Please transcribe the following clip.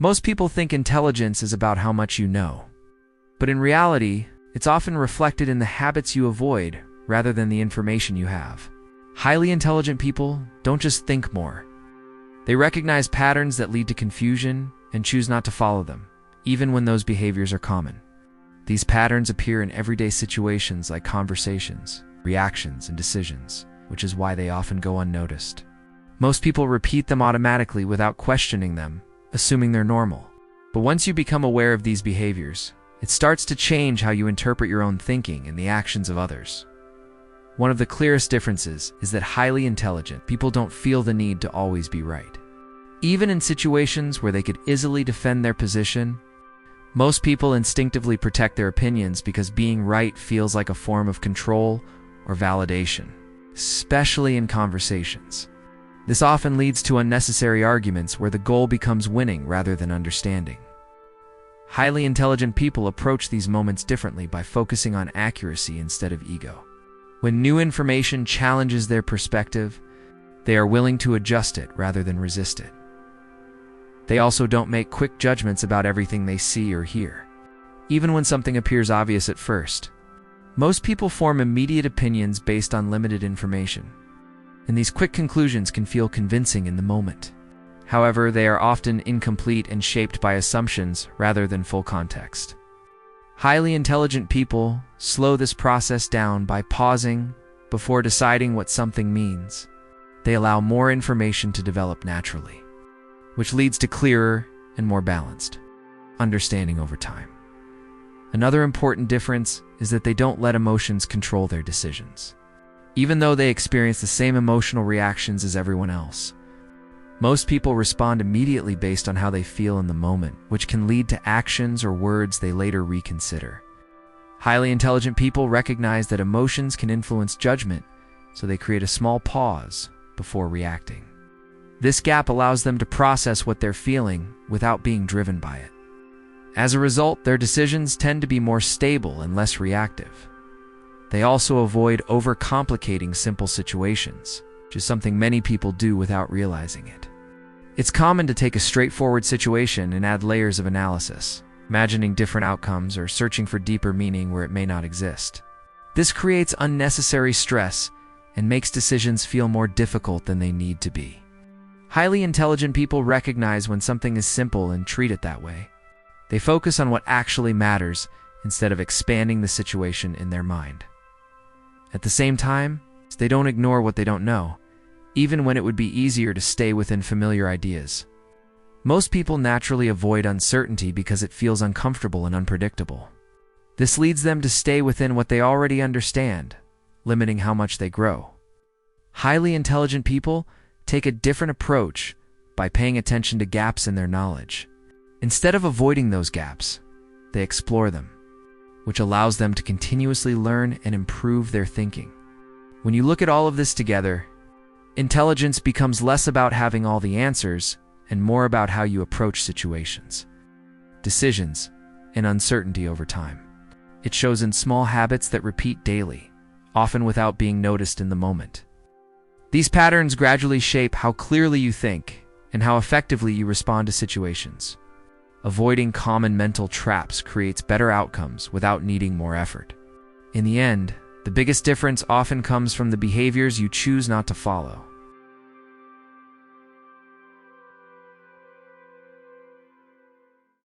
Most people think intelligence is about how much you know. But in reality, it's often reflected in the habits you avoid rather than the information you have. Highly intelligent people don't just think more. They recognize patterns that lead to confusion and choose not to follow them, even when those behaviors are common. These patterns appear in everyday situations like conversations, reactions, and decisions, which is why they often go unnoticed. Most people repeat them automatically without questioning them, assuming they're normal. But once you become aware of these behaviors, it starts to change how you interpret your own thinking and the actions of others. One of the clearest differences is that highly intelligent people don't feel the need to always be right. Even in situations where they could easily defend their position, most people instinctively protect their opinions because being right feels like a form of control or validation, especially in conversations. This often leads to unnecessary arguments where the goal becomes winning rather than understanding. Highly intelligent people approach these moments differently by focusing on accuracy instead of ego. When new information challenges their perspective, they are willing to adjust it rather than resist it. They also don't make quick judgments about everything they see or hear, even when something appears obvious at first. Most people form immediate opinions based on limited information, and these quick conclusions can feel convincing in the moment. However, they are often incomplete and shaped by assumptions rather than full context. Highly intelligent people slow this process down by pausing before deciding what something means. They allow more information to develop naturally, which leads to clearer and more balanced understanding over time. Another important difference is that they don't let emotions control their decisions. Even though they experience the same emotional reactions as everyone else, most people respond immediately based on how they feel in the moment, which can lead to actions or words they later reconsider. Highly intelligent people recognize that emotions can influence judgment, so they create a small pause before reacting. This gap allows them to process what they're feeling without being driven by it. As a result, their decisions tend to be more stable and less reactive. They also avoid overcomplicating simple situations, which is something many people do without realizing it. It's common to take a straightforward situation and add layers of analysis, imagining different outcomes or searching for deeper meaning where it may not exist. This creates unnecessary stress and makes decisions feel more difficult than they need to be. Highly intelligent people recognize when something is simple and treat it that way. They focus on what actually matters instead of expanding the situation in their mind. At the same time, they don't ignore what they don't know, even when it would be easier to stay within familiar ideas. Most people naturally avoid uncertainty because it feels uncomfortable and unpredictable. This leads them to stay within what they already understand, limiting how much they grow. Highly intelligent people take a different approach by paying attention to gaps in their knowledge. Instead of avoiding those gaps, they explore them, which allows them to continuously learn and improve their thinking. When you look at all of this together, intelligence becomes less about having all the answers and more about how you approach situations, decisions, and uncertainty over time. It shows in small habits that repeat daily, often without being noticed in the moment. These patterns gradually shape how clearly you think and how effectively you respond to situations. Avoiding common mental traps creates better outcomes without needing more effort. In the end, the biggest difference often comes from the behaviors you choose not to follow.